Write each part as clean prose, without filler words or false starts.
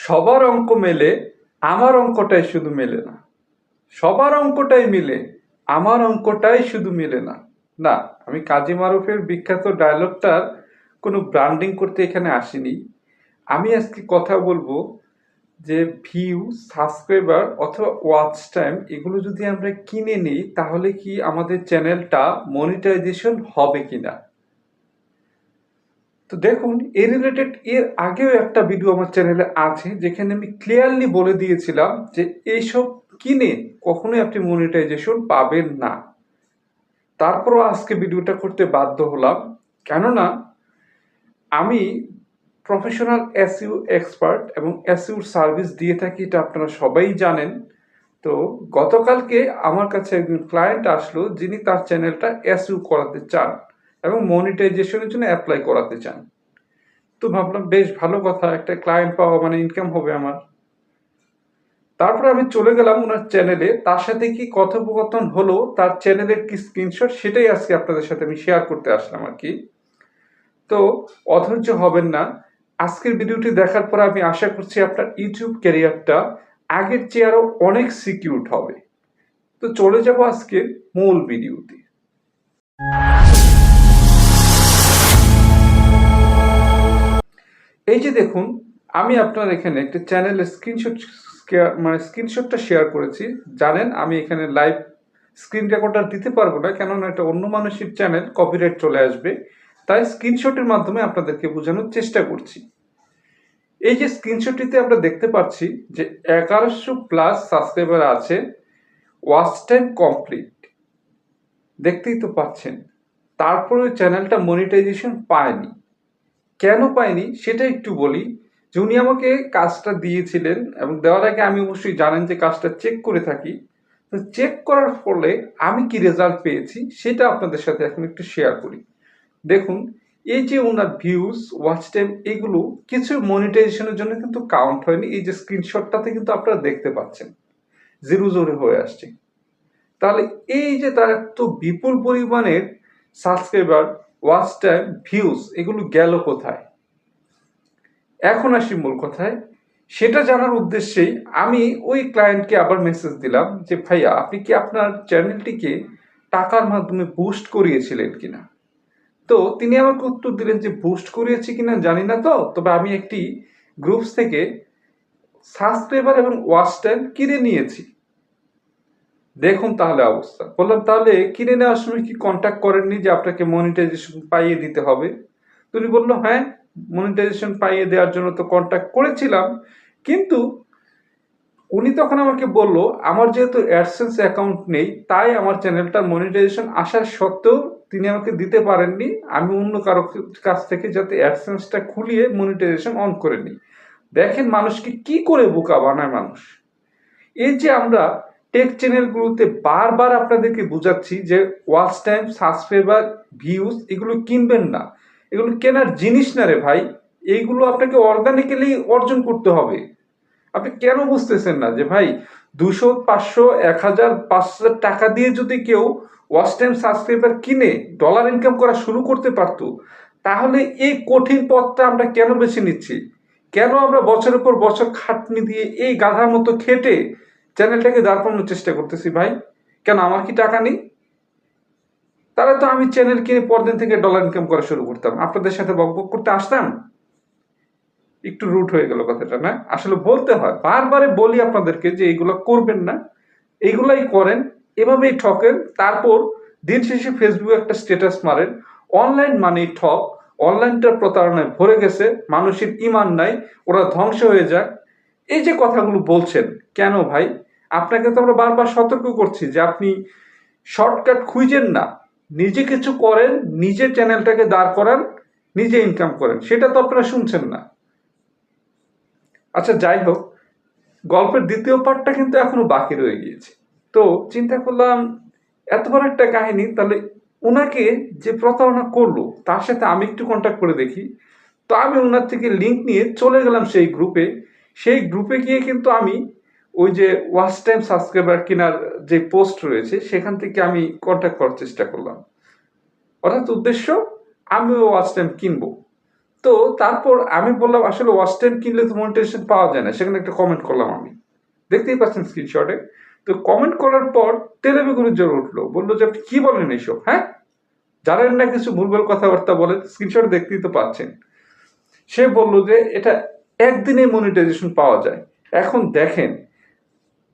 সবার অঙ্ক মেলে, আমার অঙ্কটাই শুধু মেলে না। সবার অঙ্কটাই মিলে, আমার অঙ্কটাই শুধু মেলে না। না, আমি কাজী মারুফের বিখ্যাত ডায়লগটার কোনো ব্র্যান্ডিং করতে এখানে আসিনি। আমি আজকে কথা বলবো যে ভিউ, সাবস্ক্রাইবার অথবা ওয়াচ টাইম এগুলো যদি আমরা কিনে নিই তাহলে কি আমাদের চ্যানেলটা মনিটাইজেশন হবে কিনা। তো দেখুন, এর রিলেটেড এর আগেও একটা ভিডিও আমার চ্যানেলে আছে যেখানে আমি ক্লিয়ারলি বলে দিয়েছিলাম যে এইসব কিনে কখনোই আপনি মনিটাইজেশন পাবেন না। তারপরও আজকে ভিডিওটা করতে বাধ্য হলাম, কেননা আমি প্রফেশনাল এসইও এক্সপার্ট এবং এসইওর সার্ভিস দিয়ে থাকি, এটা আপনারা সবাই জানেন। তো গতকালকে আমার কাছে একজন ক্লায়েন্ট আসলো যিনি তার চ্যানেলটা এসইও করাতে চান এবং মনিটাইজেশনের জন্য অ্যাপ্লাই করাতে চান। তো ভাবলাম বেশ ভালো কথা, একটা ক্লায়েন্ট পাওয়া মানে ইনকাম হবে আমার। তারপরে আমি চলে গেলাম ওনার চ্যানেলে, তার সাথে কি কথোপকথন হলো, তার চ্যানেলের কি স্ক্রিনশট, সেটাই আজকে আপনাদের সাথে আমি শেয়ার করতে আসলাম আর কি। তো অধৈর্য হবেন না, আজকের ভিডিওটি দেখার পর আমি আশা করছি আপনার ইউটিউব ক্যারিয়ারটা আগের চেয়ে আরো অনেক সিকিউরড হবে। তো চলে যাব আজকে মূল ভিডিওতে। এই যে দেখুন, আমি আপনার এখানে একটা চ্যানেলের স্ক্রিনশটটা শেয়ার করেছি। জানেন আমি এখানে লাইভ স্ক্রিন রেকর্ডার দিতে পারবো না, কেননা এটা অন্য মানুষের চ্যানেল, কপিরাইট চলে আসবে। তাই স্ক্রিনশটের মাধ্যমে আপনাদেরকে বোঝানোর চেষ্টা করছি। এই যে স্ক্রিনশটটিতে আমরা দেখতে পাচ্ছি যে 1100+ সাবস্ক্রাইবার আছে, ওয়াচ টাইম কমপ্লিট, দেখতেই তো পাচ্ছেন। তারপরে চ্যানেলটা মনিটাইজেশন পায়নি। কেন পাইনি সেটা একটু বলি। যে উনি আমাকে কাজটা দিয়েছিলেন এবং দেওয়ার আগে আমি অবশ্যই জানেন যে কাজটা চেক করে থাকি। তো চেক করার ফলে আমি কি রেজাল্ট পেয়েছি সেটা আপনাদের সাথে এখন একটু শেয়ার করি। দেখুন, এই যে ওনার ভিউজ, ওয়াচ টাইম এগুলো কিছু মনিটাইজেশনের জন্য কিন্তু কাউন্ট হয়নি। এই যে স্ক্রিনশটটাতে কিন্তু আপনারা দেখতে পাচ্ছেন জিরো জোরে হয়ে আসছে। তাহলে এই যে তার এত বিপুল পরিমাণের সাবস্ক্রাইবার, ওয়াচ টাইম, ভিউজ এগুলো গেল কোথায়? এখন আসি মূল কথায়। সেটা জানার উদ্দেশ্যেই আমি ওই ক্লায়েন্টকে আবার মেসেজ দিলাম যে ভাইয়া, আপনি কি আপনার চ্যানেলটিকে টাকার মাধ্যমে বুস্ট করিয়েছিলেন কিনা। তো তিনি আমাকে উত্তর দিলেন যে বুস্ট করিয়েছি কিনা জানি না, তো তবে আমি একটি গ্রুপস থেকে সাবস্ক্রাইবার এবং ওয়াচ টাইম কিনে নিয়েছি। দেখুন তাহলে অবস্থা। বললাম তাহলে কিনে নেওয়ার সময় কি কন্ট্যাক্ট করেননি যে আপনাকে মনিটাইজেশন পাইয়ে দিতে হবে? তিনি বলল হ্যাঁ, মনিটাইজেশন পাইয়ে দেওয়ার জন্য তো কন্ট্যাক্ট করেছিলাম, কিন্তু উনি তখন আমাকে বলল আমার যেহেতু অ্যাডসেন্স অ্যাকাউন্ট নেই তাই আমার চ্যানেলটার মনিটাইজেশন আসার সত্ত্বেও তিনি আমাকে দিতে পারেননি। আমি অন্য কারো কাছ থেকে যাতে অ্যাডসেন্সটা খুলিয়ে মনিটাইজেশন অন করে নিই। দেখেন মানুষকে কি করে বোকা বানায় মানুষ। এই যে আমরা টেক চ্যানেলগুলোতে বারবার আপনাদেরকে বোঝাচ্ছি যে ওয়াচ টাইম, সাবস্ক্রাইবার, ভিউজ এগুলো কিনবেন না, এগুলো কেনার জিনিস না রে ভাই। এইগুলো আপনাকে অর্গানিক্যালি অর্জন করতে হবে। আপনি কেন বুঝতেছেন না যে ভাই 200, 500, 1000, 5000 টাকা দিয়ে যদি কেউ ওয়াচ টাইম, সাবস্ক্রাইবার কিনে ডলার ইনকাম করা শুরু করতে পারতো, তাহলে এই কঠিন পথটা আমরা কেন বেছে নিচ্ছি? কেন আমরা বছরের পর বছর খাটনি দিয়ে এই গাধার মতো খেটে চ্যানেলটাকে দাঁড় করানোর চেষ্টা করতেছি ভাই? কেন আমার কি টাকা নেই? তাহলে তো আমি চ্যানেল কিনে পরদিন থেকে ডলার ইনকাম করা শুরু করতাম, আপনাদের সাথে বকবক করতে আসতাম। একটু রুট হয়ে গেল কথাটা, না আসলে বলতে হয়, বারবারে বলি আপনাদেরকে যে এইগুলো করবেন না, এইগুলাই করেন, এভাবেই ঠকেন। তারপর দিন শেষে ফেসবুকে একটা স্ট্যাটাস মারেন অনলাইন মানি ঠক, অনলাইনটা প্রতারণায় ভরে গেছে, মানুষের ইমান নাই, ওরা ধ্বংস হয়ে যাক। এই যে কথাগুলো বলছেন কেন ভাই? আপনাকে তো আমরা বারবার সতর্ক করছি যে আপনি শর্টকাট খুঁজেন না, নিজে কিছু করেন, নিজে চ্যানেলটাকে দাঁড় করান, নিজে ইনকাম করেন। সেটা তো আপনারা শুনছেন না। আচ্ছা যাই হোক, গল্পের দ্বিতীয় পার্টটা কিন্তু এখনো বাকি রয়ে গিয়েছে। তো চিন্তা করলাম এত বড় একটা কাহিনী, তাহলে ওনাকে যে প্রতারণা করলো তার সাথে আমি একটু কন্ট্যাক্ট করে দেখি। তো আমি ওনার থেকে লিঙ্ক নিয়ে চলে গেলাম সেই গ্রুপে। সেই গ্রুপে গিয়ে কিন্তু আমি ওই যে ওয়াচ টাইম, সাবস্ক্রাইবার কেনার যে পোস্ট রয়েছে সেখান থেকে আমি কন্ট্যাক্ট করার চেষ্টা করলাম। অর্থাৎ উদ্দেশ্য আমিও ওয়াচ টাইম কিনবো। তো তারপর আমি বললাম আসলে ওয়াচ টাইম কিনলে তো মনিটাইজেশন পাওয়া যায় না, সেখানে একটা কমেন্ট করলাম আমি, দেখতেই পাচ্ছেন স্ক্রিনশটে। তো কমেন্ট করার পর তেলেবেগুনের জ্বর উঠলো, বললো যে আপনি কি বলেন এইসব, হ্যাঁ জানেন না কিছু, ভুলভাল কথাবার্তা বলেন, স্ক্রিনশট দেখতেই তো পাচ্ছেন। সে বললো যে এটা একদিনে মনিটাইজেশন পাওয়া যায়। এখন দেখেন,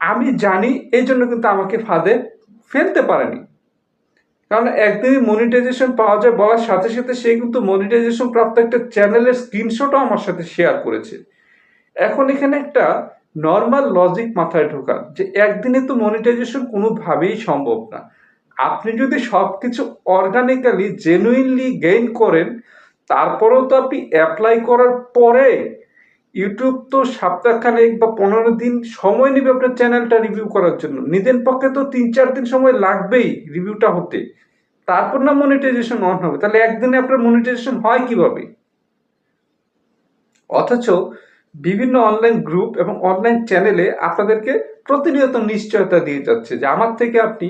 আমি জানি এই জন্য কিন্তু আমাকে ফাঁদে ফেলতে পারেনি, কারণ একদিনই মনিটাইজেশন পাওয়া যায় বলার সাথে সাথে সে কিন্তু মনিটাইজেশন প্রাপ্ত একটা চ্যানেলের স্ক্রিনশটও আমার সাথে শেয়ার করেছে। এখন এখানে একটা নর্মাল লজিক মাথায় ঢোকান যে একদিনে তো মনিটাইজেশন কোনোভাবেই সম্ভব না। আপনি যদি সবকিছু অর্গানিক্যালি জেনুইনলি গেইন করেন, তারপরেও তো আপনি অ্যাপ্লাই করার পরে ইউটিউব তো সপ্তাহখানেক বা 15 দিন সময় নেবে আপনার চ্যানেলটা রিভিউ করার জন্য। নিজের পক্ষে তো 3-4 দিন সময় লাগবেই রিভিউটা হতে, তারপর না মনিটাইজেশন অন হবে। তাহলে একদিনে আপনার মনিটাইজেশন হয় কিভাবে? অথচ বিভিন্ন অনলাইন গ্রুপ এবং অনলাইন চ্যানেলে আপনাদেরকে প্রতিনিয়ত নিশ্চয়তা দিয়ে যাচ্ছে যে আমার থেকে আপনি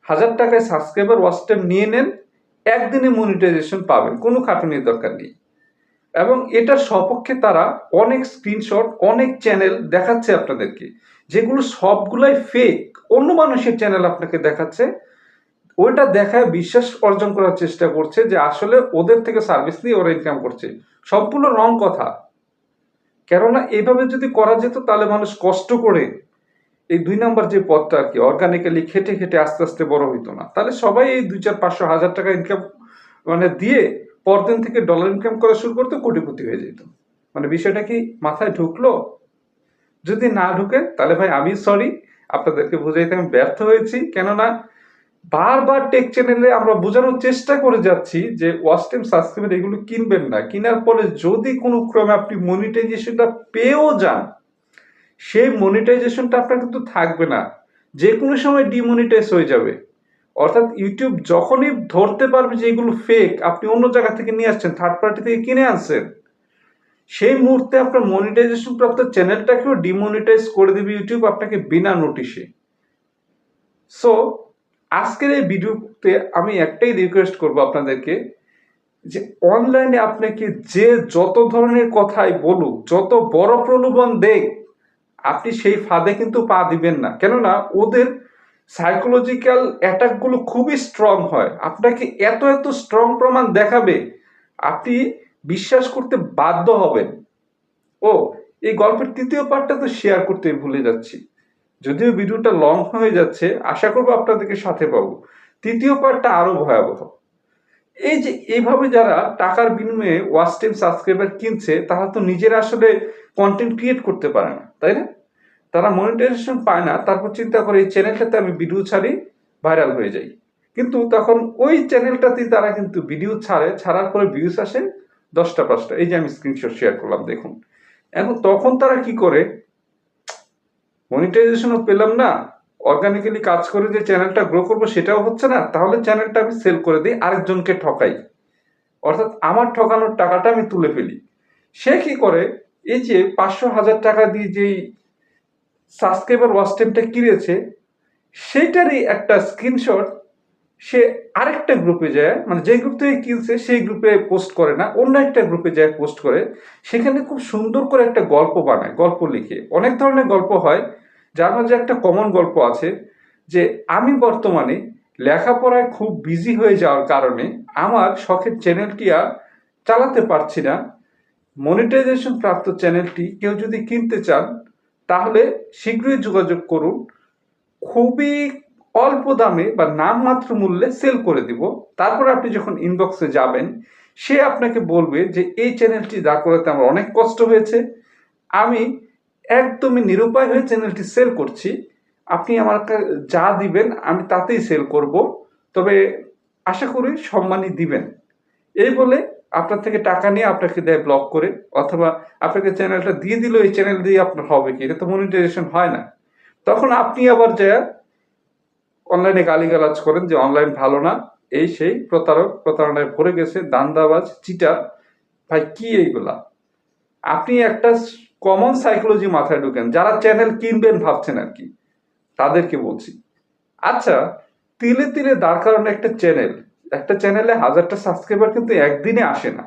1000 টাকায় সাবস্ক্রাইবার ওয়াচ টাইম নিয়ে নেন, একদিনে মনিটাইজেশন পাবেন, কোনো খাটুনির দরকার নেই। এবং এটার সপক্ষে তারা অনেক স্ক্রিনশট, অনেক চ্যানেল দেখাচ্ছে আপনাদেরকে, যেগুলো সবগুলাই ফেক, অন্য মানুষের চ্যানেল আপনাকে দেখাচ্ছে। ওইটা দেখায় বিশ্বাস অর্জন করার চেষ্টা করছে যে আসলে ওদের থেকে সার্ভিস নিয়ে ওরা ইনকাম করছে। সম্পূর্ণ রং কথা। কেননা এইভাবে যদি করা যেত তাহলে মানুষ কষ্ট করে এই 2 নম্বর যে পথটা আর কি, অর্গানিক্যালি খেটে খেটে আস্তে আস্তে বড় হইতো না। তাহলে সবাই এই 2-4-500-1000 টাকা ইনকাম মানে দিয়ে পরদিন থেকে ডলার ইনকাম করা শুরু করতে কোটিপতি হয়ে যেত। মানে বিষয়টা কি মাথায় ঢুকলো? যদি না ঢুকে তাহলে ভাই আমি সরি, আপনাদেরকে বুঝাইতে আমি ব্যর্থ হয়েছি। কেননা বারবার টেক চ্যানেলে আমরা বোঝানোর চেষ্টা করে যাচ্ছি যে ওয়াচ টাইম সাবস্ক্রাইবার এগুলো কিনবেন না, কেনার পরে যদি কোনো ক্রমে আপনি মনিটাইজেশনটা পেয়েও যান, সেই মনিটাইজেশনটা আপনার কিন্তু থাকবে না, যে কোনো সময় ডিমনিটাইজ হয়ে যাবে। অর্থাৎ ইউটিউব যখনই ধরতে পারবে যে এগুলো ফেক, আপনি অন্য জায়গা থেকে নিয়ে আসছেন, থার্ড পার্টি থেকে কিনে আনছেন, সেই মুহূর্তে আপনার মনিটাইজেশন প্রাপ্ত চ্যানেলটাকেও ডিমনিটাইজ করে দেবে ইউটিউব আপনাকে বিনা নোটিশে। সো আজকের এই ভিডিওতে আমি একটাই রিকোয়েস্ট করব আপনাদেরকে, যে অনলাইনে আপনাকে যে যত ধরনের কথাই বলুক, যত বড় প্রলোভন দেখ, আপনি সেই ফাঁদে কিন্তু পা দিবেন না। কেননা ওদের সাইকোলজিক্যাল অ্যাটাকগুলো খুবই স্ট্রং হয়, আপনাকে এত এত স্ট্রং প্রমাণ দেখাবে, আপনি বিশ্বাস করতে বাধ্য হবেন। ও, এই গল্পের তৃতীয় পার্টটা তো শেয়ার করতে ভুলে যাচ্ছি, যদিও ভিডিওটা লং হয়ে যাচ্ছে, আশা করবো আপনাদেরকে সাথে পাবো। তৃতীয় পার্টটা আরো ভয়াবহ। এই যে এইভাবে যারা টাকার বিনিময়ে ওয়াচ টাইম সাবস্ক্রাইবার কিনছে, তারা তো নিজেরা আসলে কন্টেন্ট ক্রিয়েট করতে পারে না, তাই না? তারা মনিটাইজেশন পায় না, তারপর চিন্তা করে এই চ্যানেলটাতে আমি ভিডিও ছাড়ি, ভাইরাল হয়ে যাই। কিন্তু তখন ওই চ্যানেলটাতেই তারা কিন্তু ভিডিও ছাড়ে, ছাড়ার পরে ভিউজ আসে 10টা 5টা। এই যে আমি স্ক্রিনশট শেয়ার করলাম, দেখুন। এখন তখন তারা কি করে, মনিটাইজেশনও পেলাম না, অর্গানিক্যালি কাজ করে যে চ্যানেলটা গ্রো করবো সেটাও হচ্ছে না, তাহলে চ্যানেলটা আমি সেল করে দিই, আরেকজনকে ঠকাই, অর্থাৎ আমার ঠকানোর টাকাটা আমি তুলে ফেলি। সে কি করে, এই যে 500-1000 টাকা দিয়ে যেই সাবস্ক্রাইবার ওয়াচ টাইমটা কিনেছে, সেইটারই একটা স্ক্রিনশট সে আরেকটা গ্রুপে যায়, মানে যে গ্রুপ থেকে কিনছে সেই গ্রুপে পোস্ট করে না, অন্য একটা গ্রুপে যায় পোস্ট করে। সেখানে খুব সুন্দর করে একটা গল্প বানায়, গল্প লিখে। অনেক ধরনের গল্প হয়, যার মাঝে একটা কমন গল্প আছে যে আমি বর্তমানে লেখাপড়ায় খুব বিজি হয়ে যাওয়ার কারণে আমার শখের চ্যানেলটি আর চালাতে পারছি না। মনিটাইজেশন প্রাপ্ত চ্যানেলটি কেউ যদি কিনতে চান তাহলে শীঘ্রই যোগাযোগ করুন, খুবই অল্প দামে বা নামমাত্র মূল্যে সেল করে দিব। তারপর আপনি যখন ইনবক্সে যাবেন, সে আপনাকে বলবে যে এই চ্যানেলটি দাঁড় করাতে আমার অনেক কষ্ট হয়েছে, আমি একদমই নিরুপায় হয়ে চ্যানেলটি সেল করছি, আপনি আমাকে যা দিবেন আমি তাতেই সেল করব, তবে আশা করি সম্মানই দিবেন। এই বলে আপনার থেকে টাকা নিয়ে আপনাকে দেয় ব্লক করে, অথবা আপনাকে চ্যানেলটা দিয়ে দিল, এই চ্যানেল দিয়ে আপনার হবে কি, এটা তো মনিটাইজেশন হয় না। তখন আপনি আবার যা অনলাইনে গালিগালাজ করেন যে অনলাইন ভালো না, এই সেই, প্রতারক, প্রতারণায় ভরে গেছে, দান্দাবাজ, চিটার। ভাই কি এইগুলা? আপনি একটা কমন সাইকোলজি মাথায় ঢুকেন, যারা চ্যানেল কিনবেন ভাবছেন আর কি, তাদেরকে বলছি। আচ্ছা, তিলে তিলে দাঁড় করানো একটা চ্যানেল, একটা চ্যানেলে 1000টা সাবস্ক্রাইবার কিন্তু একদিনে আসে না।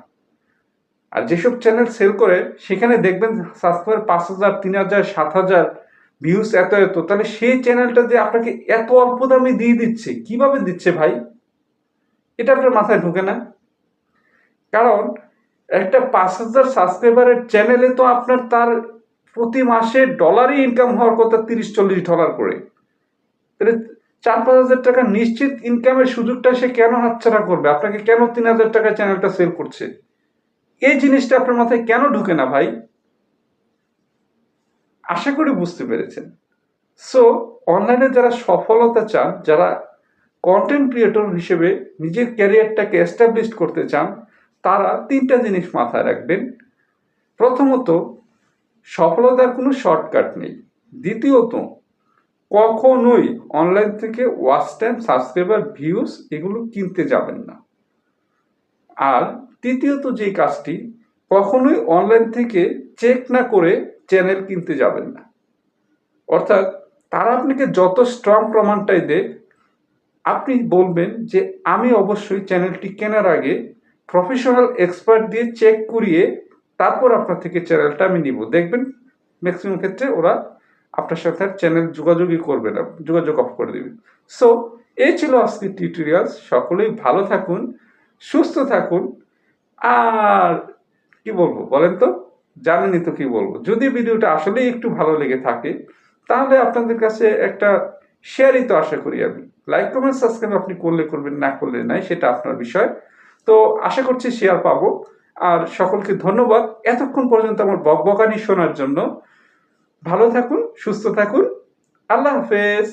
আর যেসব চ্যানেল সেল করে সেখানে দেখবেন সাবস্ক্রাইবার 5,000, 3,000, 7,000 ভিউজ এত এত, তাহলে সেই চ্যানেলটা যে আপনাকে এত অল্প দামে দিয়ে দিচ্ছে, কিভাবে দিচ্ছে ভাই? এটা আপনার মাথায় ঢোকে না? কারণ একটা 5,000 সাবস্ক্রাইবারের চ্যানেলে তো আপনার তার প্রতি মাসে ডলারই ইনকাম হওয়ার কথা $30-40 করে। তাহলে 4-5 হাজার টাকা নিশ্চিত ইনকামের সুযোগটা সে কেন হাতছাড়া করবে? আপনাকে কেন 3,000 টাকায় চ্যানেলটা সেল করছে? এই জিনিসটা আপনার মাথায় কেন ঢুকে না ভাই? আশা করি বুঝতে পেরেছেন। সো অনলাইনে যারা সফলতা চান, যারা কন্টেন্ট ক্রিয়েটর হিসেবে নিজের ক্যারিয়ারটাকে এস্টাবলিশ করতে চান, তারা 3টা জিনিস মাথায় রাখবেন। প্রথমত, সফলতার কোনো শর্টকাট নেই। দ্বিতীয়ত, কখনোই অনলাইন থেকে ওয়াচ টাইম, সাবস্ক্রাইবার, ভিউজ এগুলো কিনতে যাবেন না। আর তৃতীয়ত যে কাজটি, কখনোই অনলাইন থেকে চেক না করে চ্যানেল কিনতে যাবেন না। অর্থাৎ তারা আপনাকে যত স্ট্রং প্রমাণটাই দেয়, আপনি বলবেন যে আমি অবশ্যই চ্যানেলটি কেনার আগে প্রফেশনাল এক্সপার্ট দিয়ে চেক করিয়ে তারপর আপনার থেকে চ্যানেলটা আমি নিব। দেখবেন ম্যাক্সিমাম ক্ষেত্রে ওরা আপনার সাথে আর চ্যানেল যোগাযোগই করবে না, যোগাযোগ অফ করে দেবে। সো এই ছিল আজকের টিউটোরিয়ালস। সকলেই ভালো থাকুন, সুস্থ থাকুন। আর কি বলবো বলেন তো? জানেনই তো কি বলবো। যদি ভিডিওটা আসলেই একটু ভালো লেগে থাকে তাহলে আপনাদের কাছে একটা শেয়ারই তো আশা করি আমি। লাইক, কমেন্ট, সাবস্ক্রাইব আপনি করলে করবেন, না করলে নাই, সেটা আপনার বিষয়। তো আশা করছি শেয়ার পাবো। আর সকলকে ধন্যবাদ এতক্ষণ পর্যন্ত আমার বকবকানি শোনার জন্য। ভালো থাকুন, সুস্থ থাকুন। আল্লাহ হাফেজ।